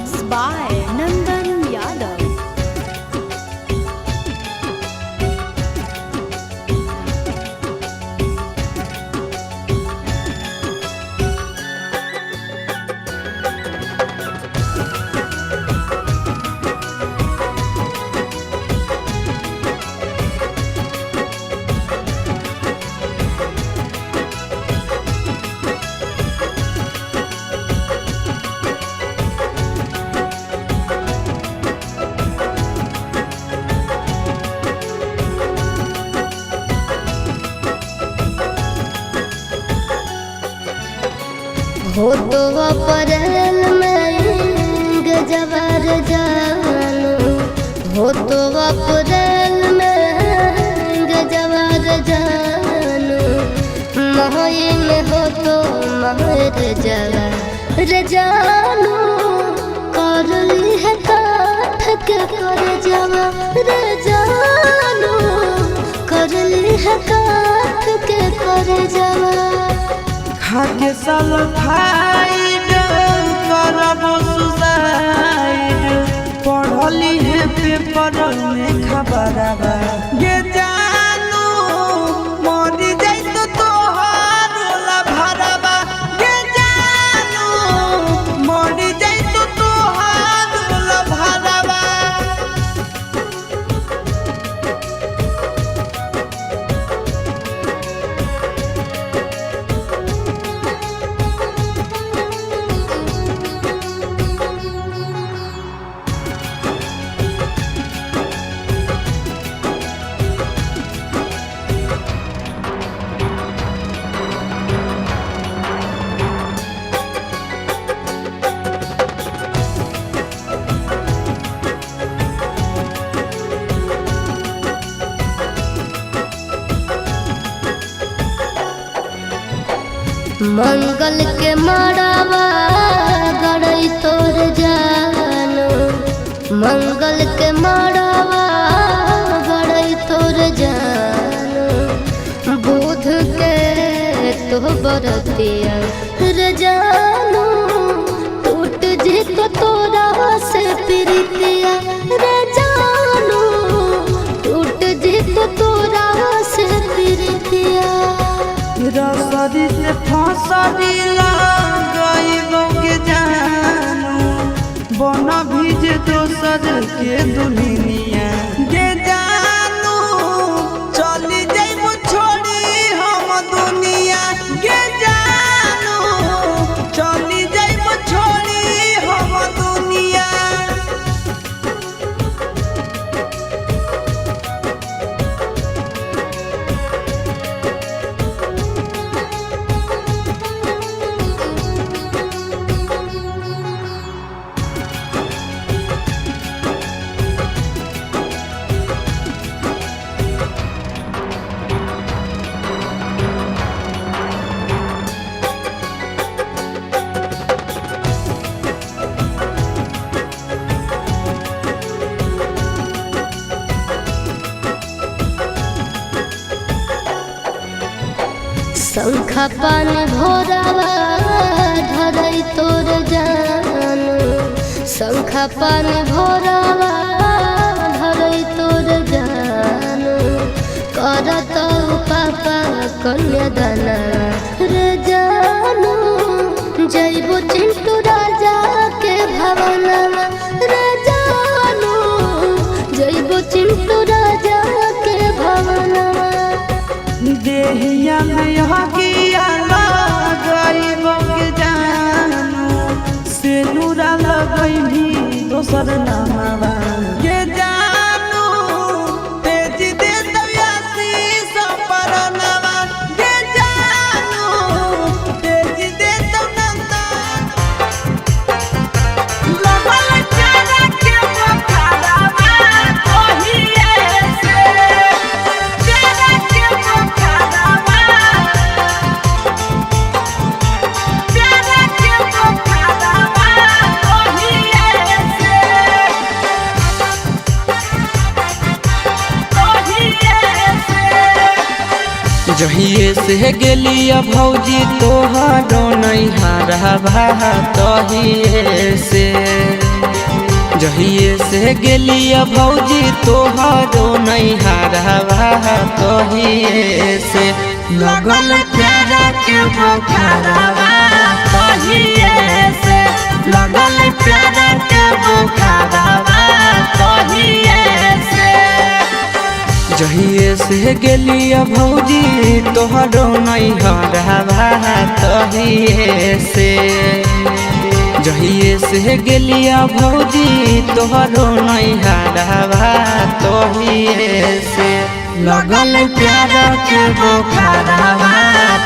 Mixed by Nandan Yadav. हो तो अप्रैल में गजबर जानू, हो तो अप्रैल में गजबर जानू, मई में हो तो महर जवा जानू, कर ली है काठ के कर जवा जानू, कर ली है काठ के कर जवा। खाके सल्फाइड करबो सुसाइड, पढ़ली है पेपर में खबरवा ये जानू, मरी जाई तो तोहार ला भरवा ये जानू, मरी जाई तो तोहार ला भरवा। मंगल के मड़ावा गड़ई तोर जानू, मंगल के मड़ावा गड़ई तोर जानू, बुध के तो बरतिया रे जानू, टूट जी तो तोरा से प्रीतिया रे जानू, टूट जी तो तोरा से प्रीतिया। रसरी से फसरी लगाइबो के जानू, बन भीजे दोसर के दुल्हनिया गे जानू, चली जाइबो छोड़ी हम दुनिया गे जानू, चली जाइबो छोड़ी हम दुनिया। शंखा पानी भोरावा धरई तोर जानू, शंखा पानी भोरावा धरई तोर जानू, करत पापा कन्यादाना रे जानू, जइबो चिंटू राजा के भवनवा रे जानू, जइबो चिंटू राजा के भवनवा। देहिया में हकिया लगाइबो के जानू, सेनुरा लगैभी दोसर नामवा के जानू, तेज दे दयासी सपरनवा के जानू, तेज दे दनंदा लगल चारा के बखारावा कोहिए से चारा के बखारावा, चारा के बखारावा कोहिए से। जहिए से गेलिया भौजी तोहारो नैहरा तहिए से। जहिए से गेलिया भौजी तोहरो नैहरवा तहिए से लगल प्यारा के बुखारवा तहिए से लगल प्यारा के बुखारवा तहिए से जहिए से गेलिया भौजी तोहरो नैहरवा तहिए से जहिए से गेलिया भौजी तोहरो नैहरवा तहिए से लगल प्यारा के बुखारवा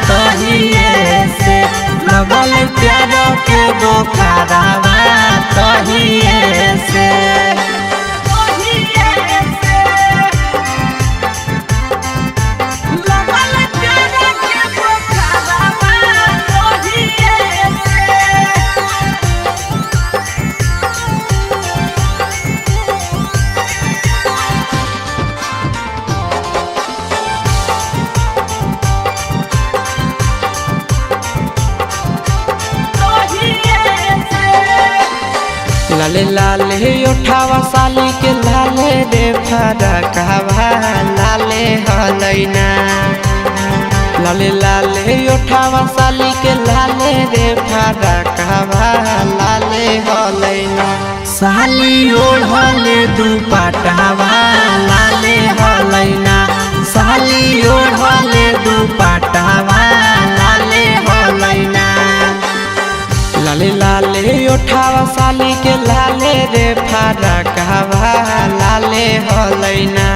तहिए से लगल प्यारा के बुखारवा तहिए से लाले लाले उठावा साली के लाले रे फरकवा लाले हलैना लाले लाले उठावा साली के लाले रे फरकवा लाले हलैना साली ओढ़ले दुपट्टावा लाले हलैना साली ओढ़ले दुपट्टावा लाले हलैना लाले लाले उठावा साली के लाले रे फरकवा लाले हलैना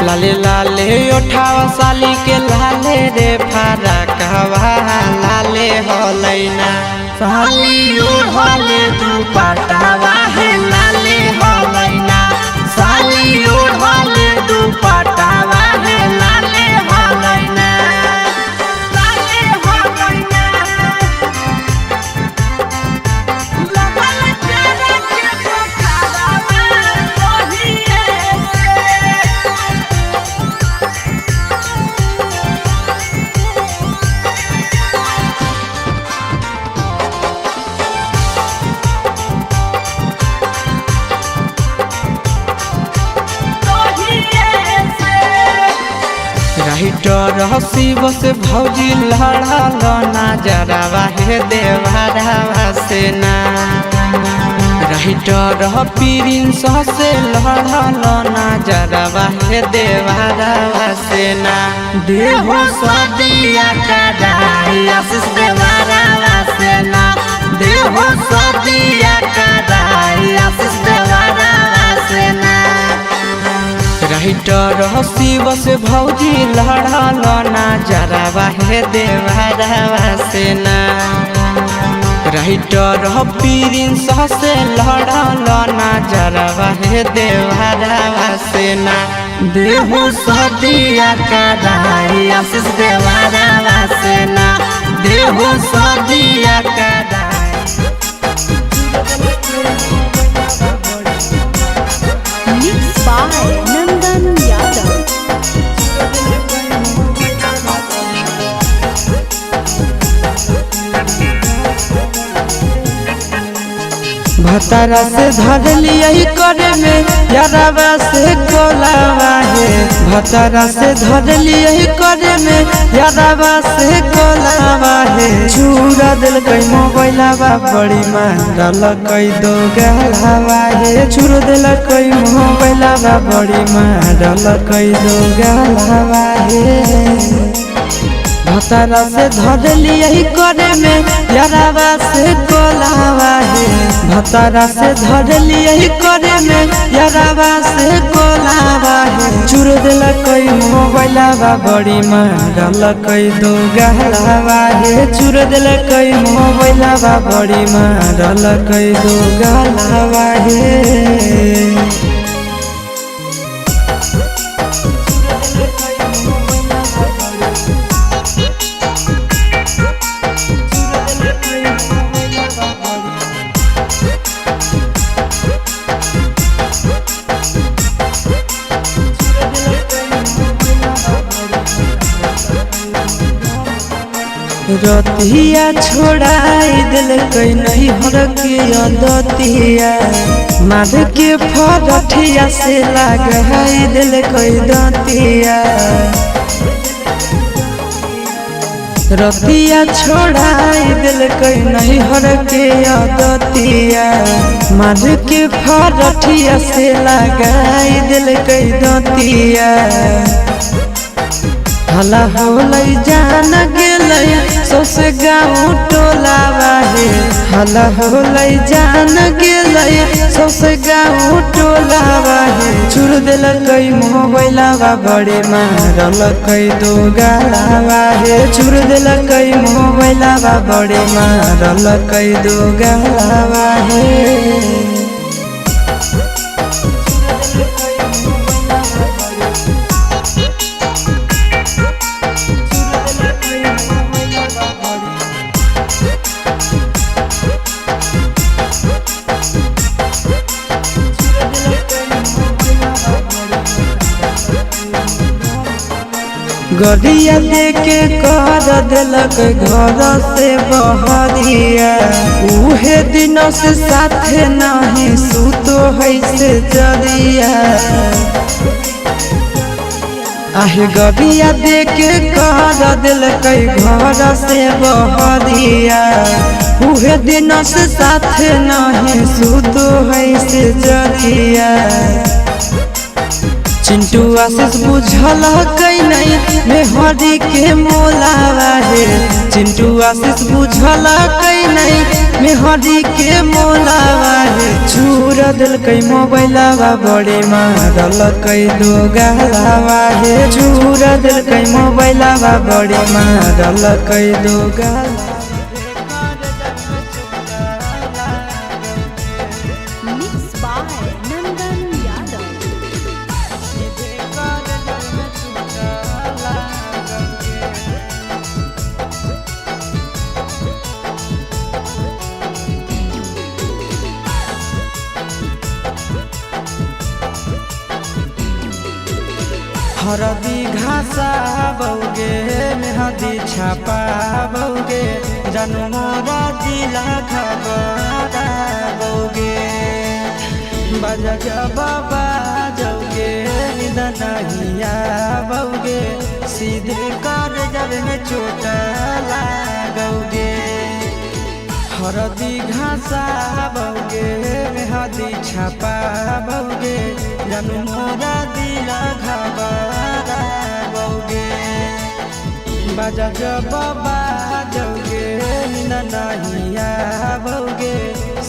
लाले लाले उठावा साली के लाले रे फरकवा लाले हलैना साली ओढ़ले दुपट्टावा है लाले हलैना साली ओढ़ले दुपट्टावा है लाले हलैना राइटर हसीब से भौजी लड़ल नजरवा हे देवरवा से ना राइटर प्रिंस से लड़ल नजरवा हे देवरवा से ना देहो सदिया कदाई आशीष देवरवा से ना देहो सदिया कदाई आशीष देवरवा से ना राइटर हसीब से भौजी लड़ल नजरवा हे देवरवा से ना राइटर प्रिंस से लड़ल नजरवा हे देवरवा से ना देहो सदिया कदाई आशीष देवरवा से ना देहो सदिया कदाई Mixed by Nandan Yadav. भतारा से धर लिया करे में यारवा से कोलावा है भतारा से धर लिया करे में यारवा से कोलावा है चूरा दिल कई मोबाइलवा बड़ी मारल कई दो गलवा है चूर दिल कई मोबाइलवा बड़ी मारल कई दो गलवा है भतारा से धर लिया करे में यारवा से कोलावा है भतारा से धर लिया करे में यारवा से कोलावा है चूर दिल कई मोबाइलवा बड़ी मारल कई दो गलवा है चूर दिल कई मोबाइलवा बड़ी मारल कई दो गलवा है रतिया छोड़ाई दिल कई नहीं हर के अदतिया मार के फरठिया से लगाई दिल कई दतिया रतिया छोड़ाई दिल कई नहीं हर के अदतिया मार के फरठिया से लगाई दिल कई दतिया हला होलै जान गेलै सौसे गाँव टोला बाहे हला होलै जान गेलै सौसे गाँव टोला बाहे चुर दिलकै मोबाइलवा बड़े मारलकै दो गाला बाहे चुर दिलकै मोबाइलवा बड़े मारलकै दो गाला बाहे गड़िया देके कर दिलक घर से बहरिया उहे दिनों से साथे नहीं सुतो है से जरिया आहे गड़िया देके कर दिलक घर से बहरिया उहे दिनों से साथे नहीं सुतो है से जरिया चिंटू आशीष बुझल कई नहीं मेहरी के मोलावा है चिंटू आशीष बुझल कई नहीं मेहरी के मोलावा है चूर दिल कई मोबाइलवा बड़े मारल कई दो गालावा है चूर दिल कई मोबाइलवा बड़े मारल कई दो गाला Mixed by Nandan Yadav. हरदी घासा बौगे मेहदी छापा बौगे जनमोरा जिला खबरा बौगे बजा बाबा जौगे दनहिया बौगे सीधे कर जब में चोट लागोगे हरदी घासा बौगे मेहदी छापा बौगे जनमोरा दिला घबरा बौगे बजा बाबा जौगे नहिया बौगे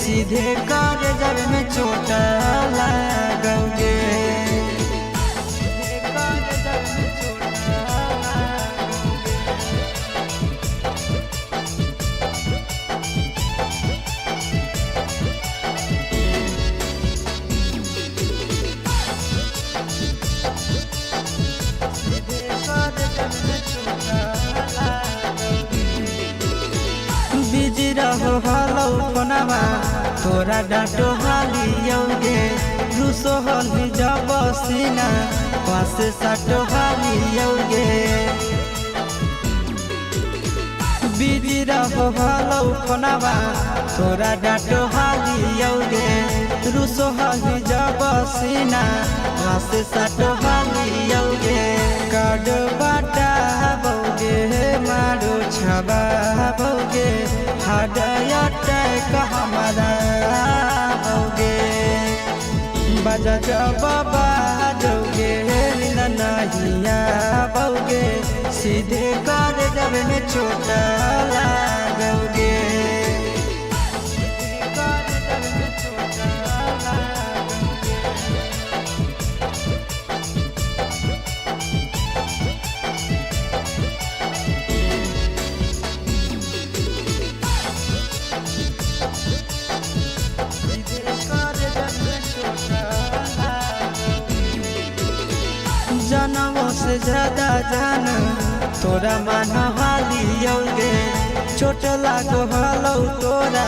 सीधे कर जब में चोट लागोगे बिजी रहो हलो फोनमा तोरा डांटो हालियोगे रूसो हली जब सीना पास साटो हालियोगे बिजी रहो हलो फोनमा तोरा डांटो हालियोगे रूसो हली जब सीना पास साटो हालियोगे कार्ड बाटा बौगे मारो छबा बौगे हाडया टैक हमारा बौगे बजा बाबा जौगे नहिया बौगे सीधे कर जब में चोट लागोगे जनमों से ज्यादा जान तोरा मन हालियोगे चोट लागो हलो तोरा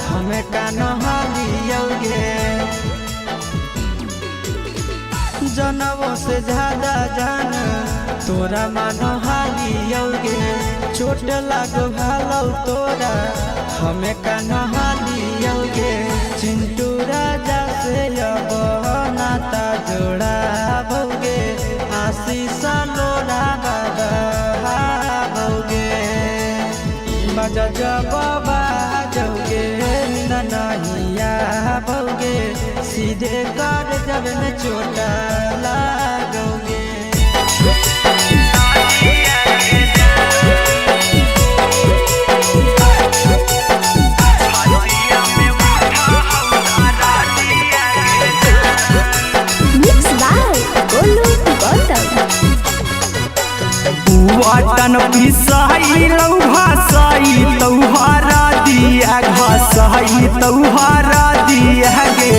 हमें कान हालियोगे जनमों से ज्यादा जान तोरा मानो हालियोगे चोट लाग भालो तोरा हमें का नहालियोगे चिंटू राजा से अब नाता जोड़ा भोगे आशीष लोरा बाबा भोगे बजा जब बाजोगे ननहिया भोगे सीधे कर जब में चोटा लागोगे Mix by Golu Gautam. वाटन पिसाई लौहा साई तौहारा दिया घसाई तौहारा दिया गे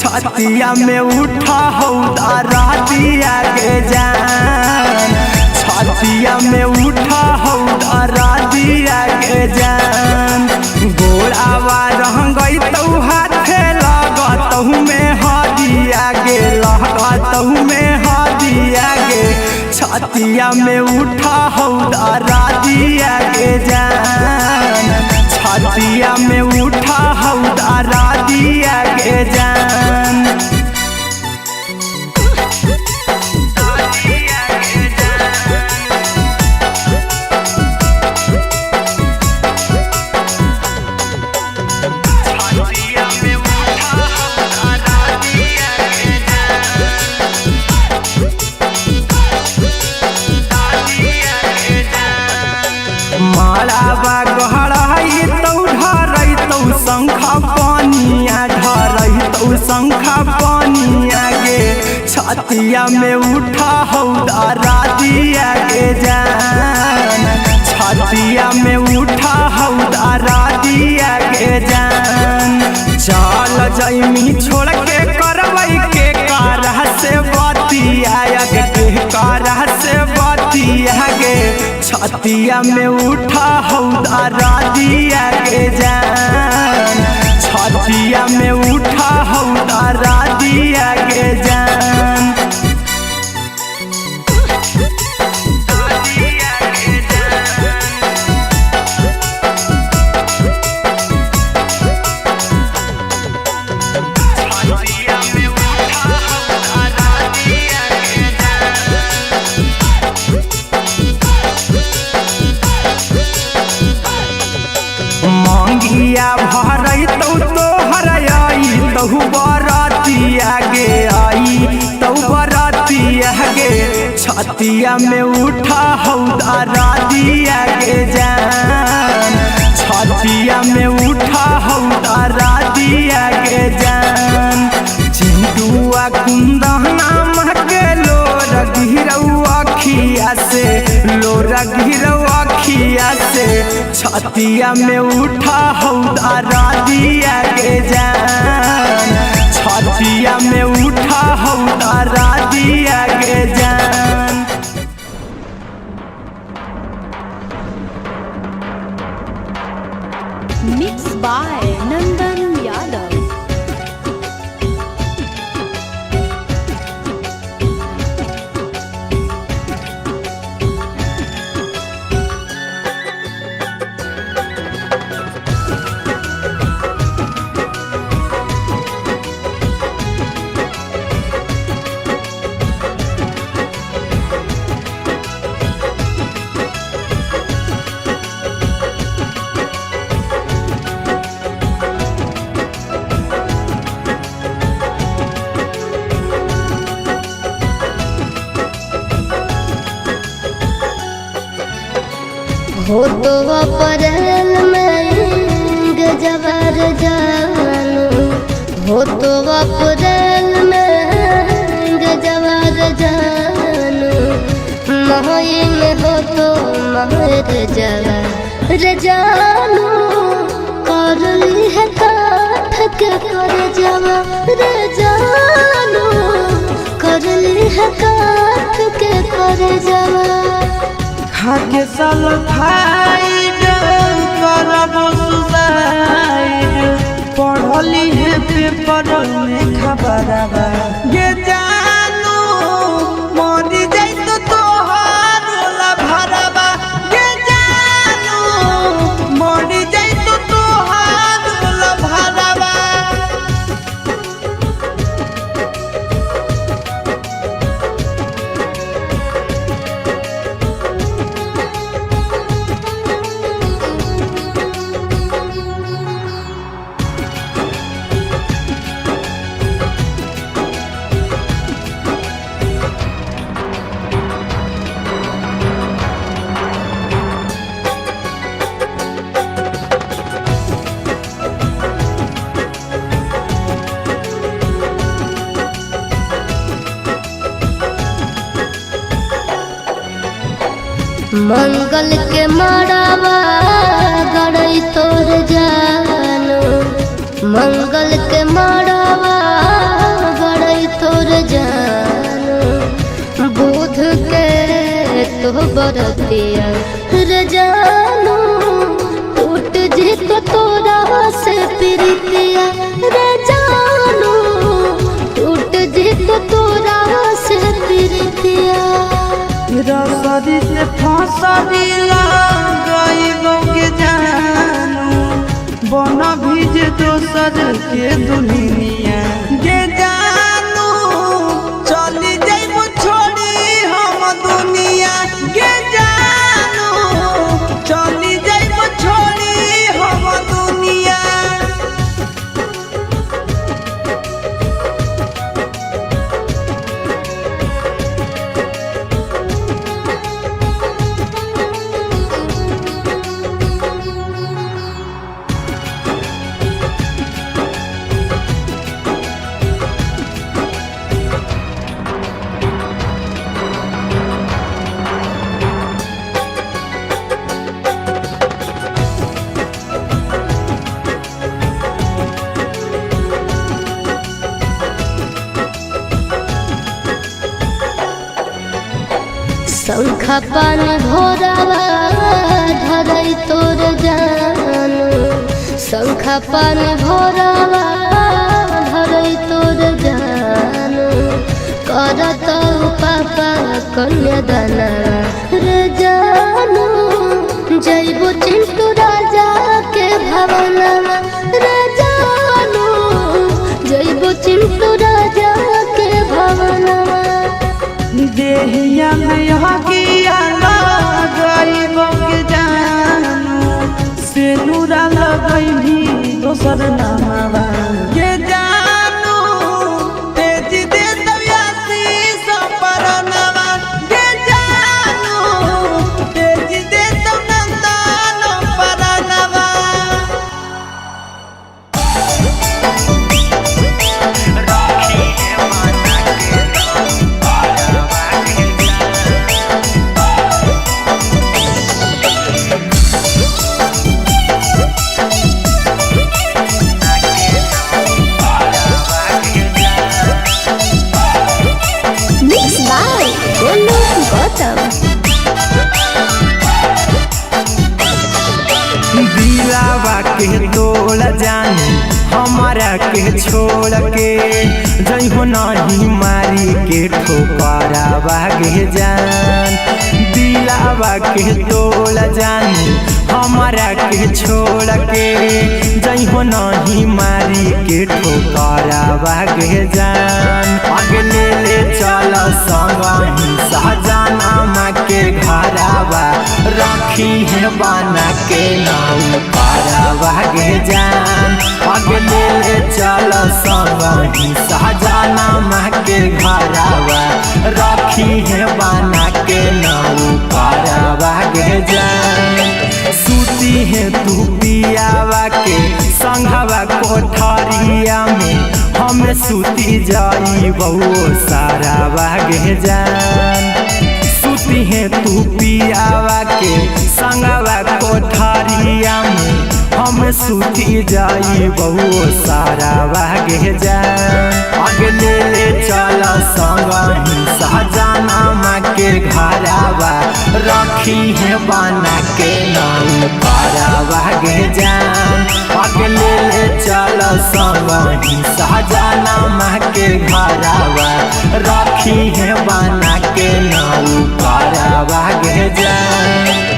छतिया में उठा हौदारा दिया गे जान छतिया में उठा हौदारा दिया गे जान गोड़ावा रहंगई तौ हाथे लगतहु में हदिया गे लगतहु में हदिया गे छतिया में उठा हौदारा दिया गे जान छतिया में उठा हौदारा दिया गे जान मालाबा गहराई तौ ढरई तौ शंखा पानिया ढरई तौ शंखा पानिया गे छतिया में उठा हौदारा दिया गे जान छतिया में उठा हौदारा दिया गे जान चल जैमी छोड़ के करवई के कारह से बतिया के कारह से बतिया गे छतिया में उठा हौदारा दिया गे जान छतिया में उठा हौदारा दिया गे जान मंगिया भरई तौ तो हरई तहु बरातिया गे आई तौ बरातिया गे छतिया में उठा हौदारा दिया गे जान छतिया में उठा हौदारा दिया गे जान चिंटुआ कुंदना महके लोर गिरौआ खिया से लोरा गिरौआ खिया से छतिया में उठा हौदारा दिया गे जान छतिया में उठा हौदारा दिया गे जान Mix by Nandan Yadav. हो तो अप्रैल में गजबर जानू हो तो अप्रैल में गजबर जानू मई में हो तो महर जवर जानू कर ली है काठ के कर जवर जानू कर ली है काठ के कर जवर खाके साल खाइड करब सुसाइड पढ़ली है पेपर में खबरबा ये जानू मरी जाई तो तोहार मंगल के मड़ावा गड़ई तोर जानो मंगल के मड़ावा गड़ई तोर जानो बुध के तो बरतिया रे जानो टूट जित तोरा से प्रीतिया रे जानो टूट जित तोरा से प्रीतिया रसरी से फसरी गईबो के जानू बन भीज दोसर के दुनिया के जानू चली जाइबो छोड़ी हम दुनिया के जानू चली जाइबो छोड़ी हम दुनिया। शंखा पान भोरावा धरई तोर जानो शंखा पान भोरावा धरई तोर जानो करत पापा कन्यादाना रे जानो जइबो चिंटू राजा के भवनवा रे जानो जइबो चिंटू राजा के भवनवा देहिया में हकिया गईबो के जानू से नूरा लगई भी दोसर नामवा के जानू तेज दे दयासी सपरनवा के जानू तेज दे नंदन परनवा। Mixed by Golu Gautam. दिलावा के तोड़ जानी हमारा के छोड़ के जइहो नहीं मारी के ठोकरावा के जान दिलावा के तोड़ जानी हमारा के छोड़ के जइहो नहीं मारी के ठोकरावा के जान अगले ले चल संगही सहजाना के घरावा रखी है बना के नाऊ पारावा के जान अगले ले चल संगही सहजाना के घरावा रखी है बना के नाऊ पारावा के जान सूती है तू पियावा के संघवा कोठरिया में हमें सूती जाई बहु सारा बागे जान सूती है तू पियावा के संगवा कोठरिया में हम सूती जाई बहु सारा बागे जान अगले ले चल संगही सहजाना के घरावा रखी है बना के नाऊ पारावा गे जान अगले ले चल संगही सहजाना के घरावा रखी है बना के नाऊ पारावा गे जान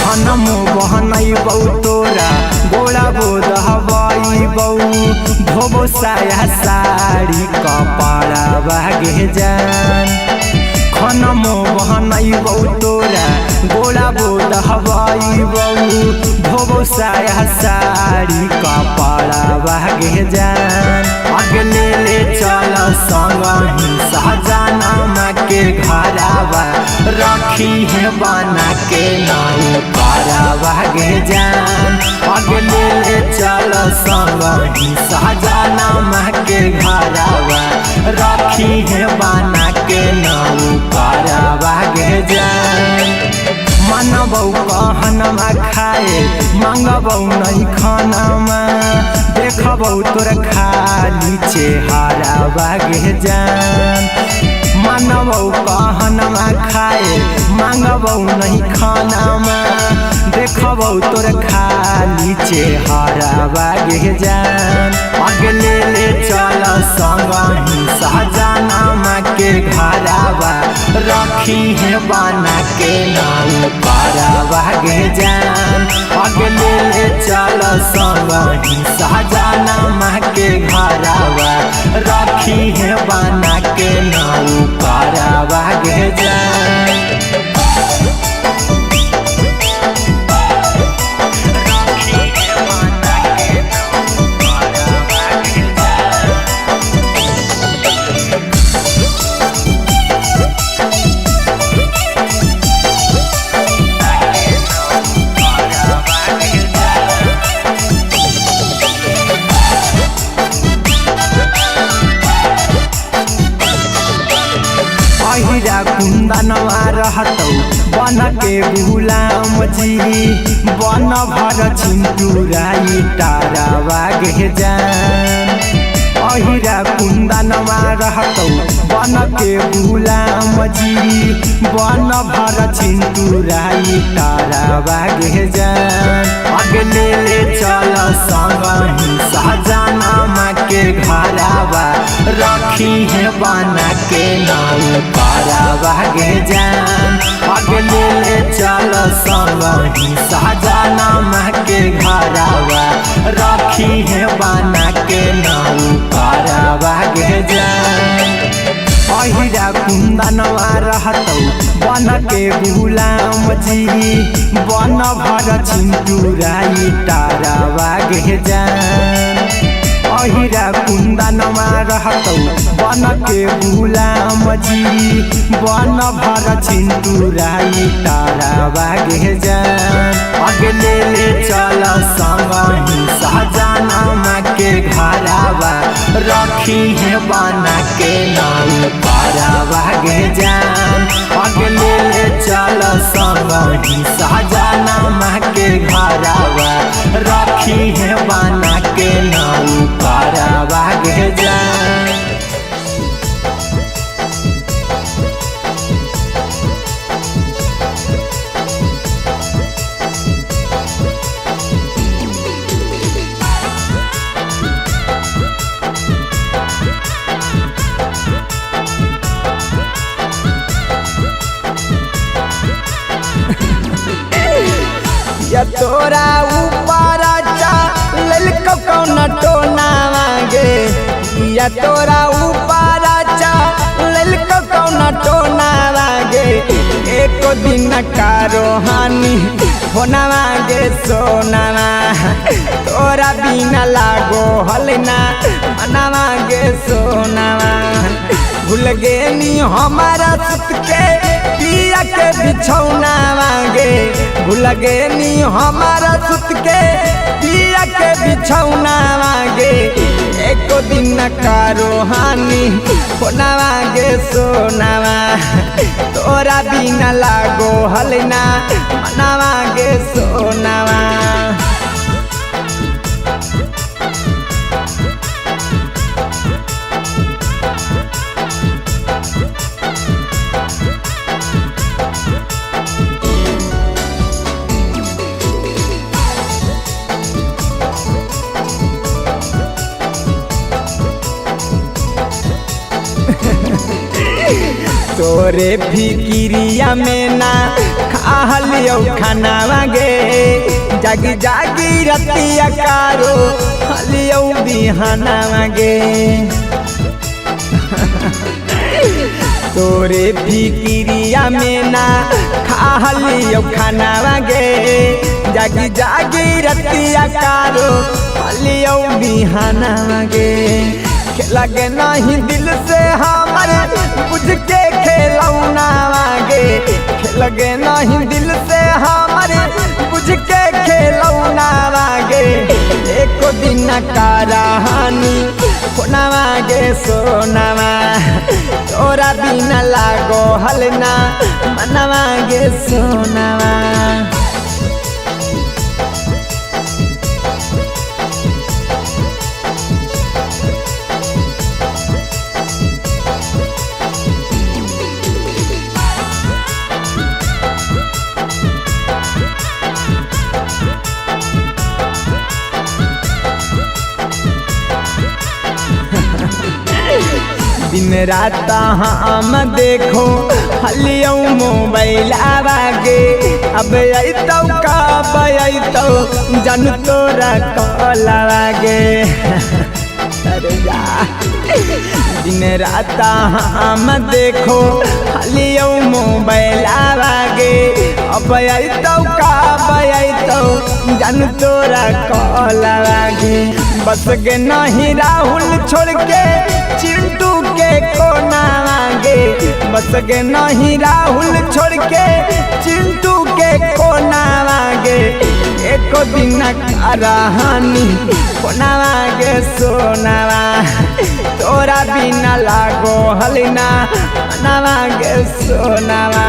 खनमो बहनई बौ तोरा गोला बोध हवाई बौ धोबो साया साड़ी कपड़ा बागे जान हनमो बहनैबौ तोरा गोला बोध हवाइबौ धोबो साया साड़ी कपड़ा बागे जान अगले ले चल संगही सहजनमा के घरावा रखी है बना के नाऊ पारा बागे जान अगले ले चल संगही सहजनमा के घरावा रखी है बना के नाऊ पारा बागे जान मनबौ कहनमा खाए मांगबौ नहीं खानामा देखबौ तोर खाली चेहरा बागे जान मनबौ कहनमा खाए मांगबौ नहीं खानामा देखबौ तोर खाली चेहरा बागे जान अगले ले चल संगही सहजनमा के घरावा रखी है बना के नाऊ पारा बागे जान अगले ले चल संगही सहजनमा के घरावा रखी है बना के नाऊ पारा बागे जान अहिरा कुंदनवा रहतौ बन के गुलाम जी बन भर छिंटुराई तारा बागे जान अहिरा कुंदनवा रहतौ बन के गुलाम जी बन भर छिंटुराई तारा बागे जान अगले ले चल संगही सहजनमा के घरावा रखी है बना के नाऊ पारा बागे जान अगले ले चल संगही सहजनमा के घरावा रखी है बना के नाऊ पारा बागे जान अहिरा कुंदनवा रहतौ बन के गुलाम जी बन भर छिंटुराई तारा बागे जान अहिरा कुंदनवा रहतौ बन के गुलाम जी बन भर छिंटुराई तारा बागे जान अगले ले चल संगही सहजनमा के घरावा रखी है बना के नाऊ पारा बागे जान अगले ले चल संगही सहजनमा के घरावा रखी है बना के नाऊ पारा बागे जान या तोरा ऊपर ललको कौन टोना मांगे या तोरा ऊपर ललको कौन टोना मांगे एक दिन का रोहानी होना मांगे सोना तोरा बिना लागो हलना मना मांगे सोना भूल गे नी हमारा सुत के पिया के बिछौना मांगे भूल गे नी हमारा सुत के पिया के बिछौना मांगे एको दिन का रोहानी होना मांगे सोना तोरा बिना लागो हलना मना मांगे सोना तोरे फिकिरिया में ना खालियो खाना मांगे जागी जागी रतिया कारो खालियो बिहाना मांगे तोरे फिकिरिया में ना खालियो खानावा गे जागी जागी रतिया कारो खालियो बिहानावा गे लगे नहीं दिल से हमारे बुझ के खेलौनावा गे लगे नहीं दिल से हमारे बुझ के खेलौनावा गे एको दिन का रहानी कोनावा गे सोनावा तोरा बिना लागो हलना मनवा गे सोनावा। दिन रात हम देखो हलियो मोबाइल आवागे अब अतौ कब अतौ जन तोरा कलावागे अरे जा दिन रात हम देखो हलियो मोबाइल आवागे अब अतौ कब अतौ जन तोरा कलावागे बस गे नहीं राहुल छोड़ के चिंटू के कोना गे बस गे नहीं राहुल छोड़ के चिंटू के कोना गे एको दिन कहानी कोना गे सोनावा तोरा बिना लागो हलना नवा गे सोनावा।